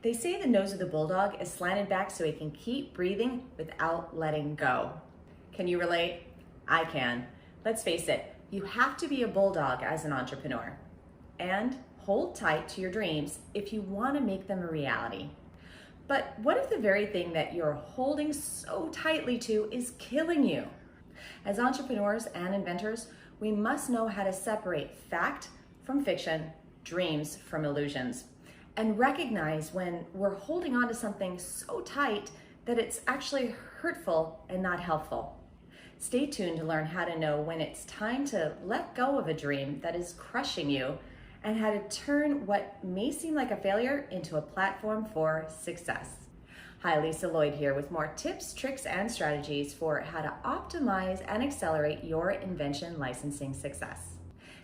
They say the nose of the bulldog is slanted back so he can keep breathing without letting go. Can you relate? I can. Let's face it, you have to be a bulldog as an entrepreneur. And hold tight to your dreams if you want to make them a reality. But what if the very thing that you're holding so tightly to is killing you? As entrepreneurs and inventors, we must know how to separate fact from fiction, dreams from illusions, and recognize when we're holding on to something so tight that it's actually hurtful and not helpful. Stay tuned to learn how to know when it's time to let go of a dream that is crushing you and how to turn what may seem like a failure into a platform for success. Hi, Lisa Lloyd here with more tips, tricks, and strategies for how to optimize and accelerate your invention licensing success.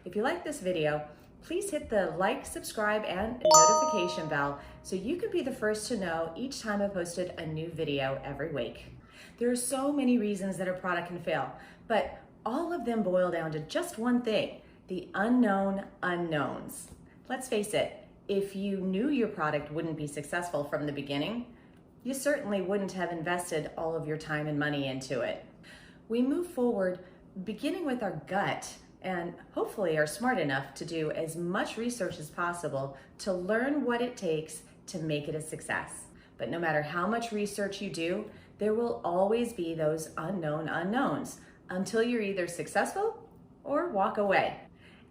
If you like this video, please hit the like, subscribe, and notification bell so you can be the first to know each time I posted a new video every week. There are so many reasons that a product can fail, but all of them boil down to just one thing: the unknown unknowns. Let's face it, if you knew your product wouldn't be successful from the beginning, you certainly wouldn't have invested all of your time and money into it. We move forward beginning with our gut and hopefully are smart enough to do as much research as possible to learn what it takes to make it a success. But no matter how much research you do, there will always be those unknown unknowns until you're either successful or walk away.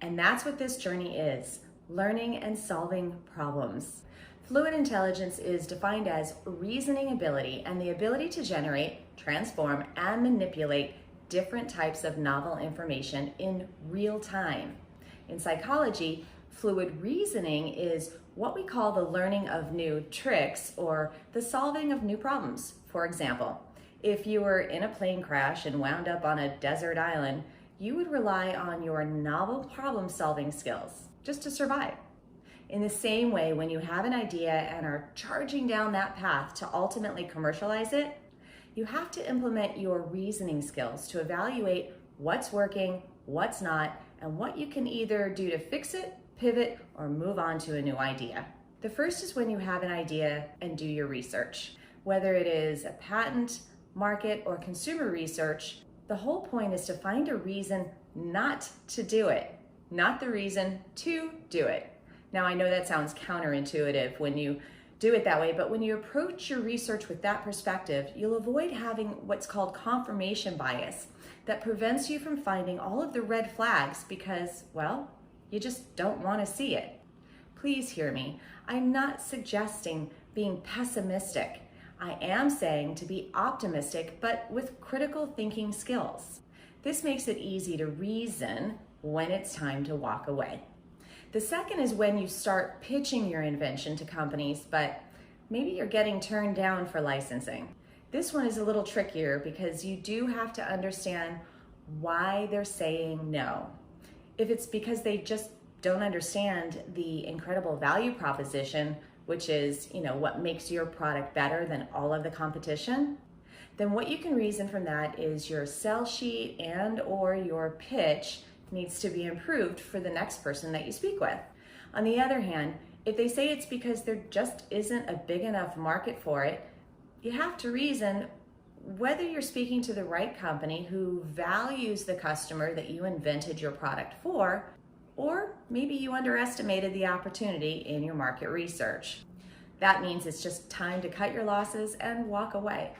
And that's what this journey is: learning and solving problems. Fluid intelligence is defined as reasoning ability and the ability to generate, transform, and manipulate different types of novel information in real time. In psychology, fluid reasoning is what we call the learning of new tricks or the solving of new problems. For example, if you were in a plane crash and wound up on a desert island, you would rely on your novel problem-solving skills just to survive. In the same way, when you have an idea and are charging down that path to ultimately commercialize it, you have to implement your reasoning skills to evaluate what's working, what's not, and what you can either do to fix it, pivot, or move on to a new idea. The first is when you have an idea and do your research. Whether it is a patent, market, or consumer research, the whole point is to find a reason not to do it, not the reason to do it. Now, I know that sounds counterintuitive when you do it that way, but when you approach your research with that perspective, you'll avoid having what's called confirmation bias that prevents you from finding all of the red flags because, well, you just don't want to see it. Please hear me. I'm not suggesting being pessimistic. I am saying to be optimistic, but with critical thinking skills. This makes it easy to reason when it's time to walk away. The second is when you start pitching your invention to companies, but maybe you're getting turned down for licensing. This one is a little trickier because you do have to understand why they're saying no. If it's because they just don't understand the incredible value proposition, which is, what makes your product better than all of the competition, then what you can reason from that is your sell sheet and or your pitch needs to be improved for the next person that you speak with. On the other hand, if they say it's because there just isn't a big enough market for it, you have to reason whether you're speaking to the right company who values the customer that you invented your product for, or maybe you underestimated the opportunity in your market research. That means it's just time to cut your losses and walk away.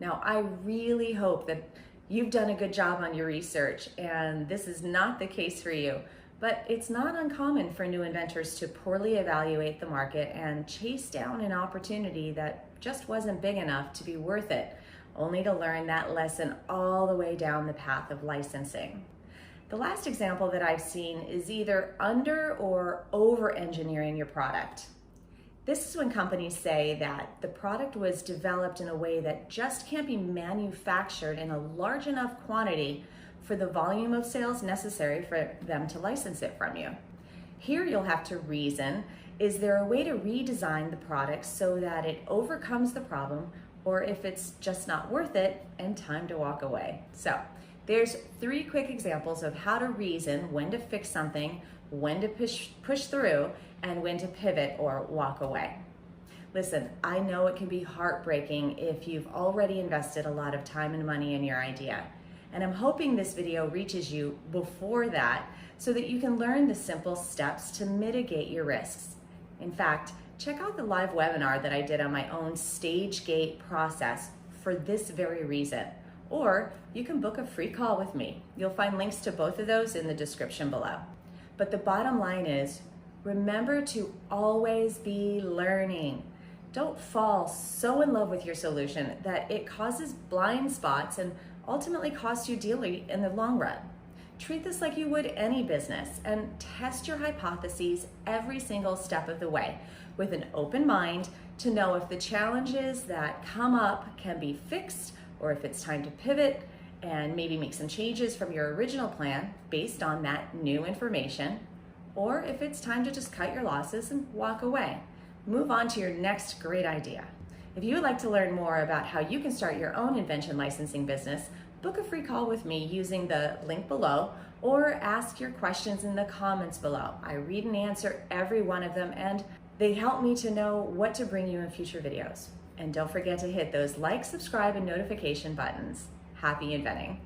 Now, I really hope that you've done a good job on your research and this is not the case for you, but it's not uncommon for new inventors to poorly evaluate the market and chase down an opportunity that just wasn't big enough to be worth it, only to learn that lesson all the way down the path of licensing. The last example that I've seen is either under or over engineering your product. This is when companies say that the product was developed in a way that just can't be manufactured in a large enough quantity for the volume of sales necessary for them to license it from you. Here you'll have to reason, is there a way to redesign the product so that it overcomes the problem, or if it's just not worth it and time to walk away? So there's 3 quick examples of how to reason when to fix something, when to push through, and when to pivot or walk away. Listen, I know it can be heartbreaking if you've already invested a lot of time and money in your idea. And I'm hoping this video reaches you before that so that you can learn the simple steps to mitigate your risks. In fact, check out the live webinar that I did on my own stage gate process for this very reason. Or you can book a free call with me. You'll find links to both of those in the description below. But the bottom line is, remember to always be learning. Don't fall so in love with your solution that it causes blind spots and ultimately costs you dearly in the long run. Treat this like you would any business and test your hypotheses every single step of the way with an open mind to know if the challenges that come up can be fixed or if it's time to pivot and maybe make some changes from your original plan based on that new information, or if it's time to just cut your losses and walk away. Move on to your next great idea. If you would like to learn more about how you can start your own Invention licensing business, book a free call with me using the link below or ask your questions in the comments below. I read and answer every one of them, and they help me to know what to bring you in future videos. And don't forget to hit those like, subscribe, and notification buttons. Happy inventing.